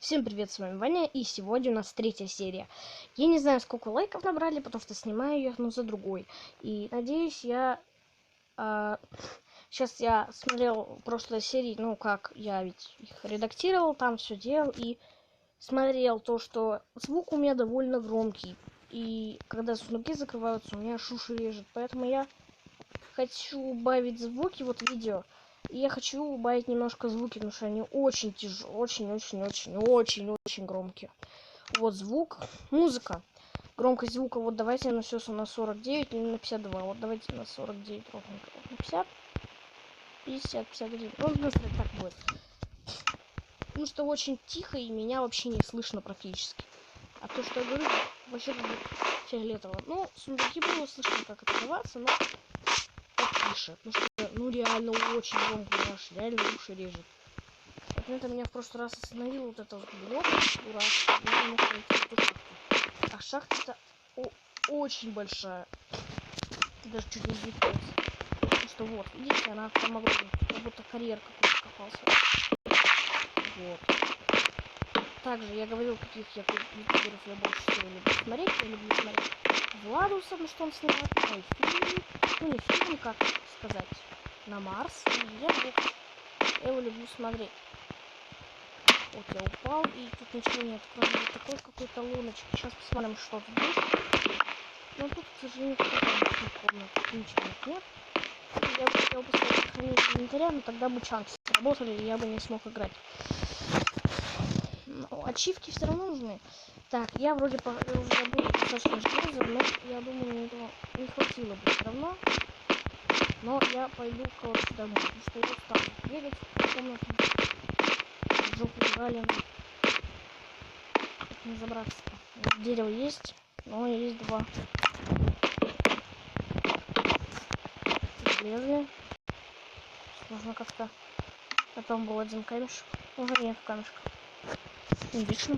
Всем привет, с вами Ваня, и сегодня у нас третья серия. Я не знаю, сколько лайков набрали, потому что снимаю ее одну за другой. И надеюсь, сейчас я смотрел прошлые серии, как я ведь их редактировал, там все делал, и смотрел то, что звук у меня довольно громкий. И когда сундуки закрываются, у меня уши режет. Поэтому я хочу убавить звуки, видео. И я хочу убавить немножко звуки, потому что они очень тяжелые, очень громкие. Вот звук, музыка. Громкость звука, давайте на все на 49 или на 52. Вот давайте на 49 ровненько. На 50, 50, 51. Ну, быстро так будет. Потому что очень тихо и меня вообще не слышно практически. А то, что я говорю, вообще как бы фиолетово. Ну, сундуки было слышно, как это называется, но потише. Потому что, реально очень громко, реально уши режет. Это меня в прошлый раз остановил вот это блок, дурак. А шахта очень большая. Даже чуть не сдвинулась. Потому что видите, она там огромная. Как будто карьер какой-то копался. Вот. Также я говорил, каких ютуберов я больше всего люблю смотреть. Я люблю смотреть Владуса, что он снимает. Не фильм, как сказать, на Марс. Я его люблю смотреть. Вот я упал, и тут ничего нет, кроме такой какой-то луночки. Сейчас посмотрим, что тут есть. Но тут, к сожалению, комната. Ничего нет. Я бы хотел поставить сохранить инвентаря, но тогда бы чансы сработали, и я бы не смог играть. Но ачивки все равно нужны. Так, я вроде уже забыл достаточно железа, но я думаю, мне этого не хватило бы все равно. Но я пойду, домой, потому что я устал бегать в комнату. Жопу гален. Не забраться. Дерево есть, но есть два. Железные. Можно как-то. Потом был один камешек. Уже нет камешка. Отлично.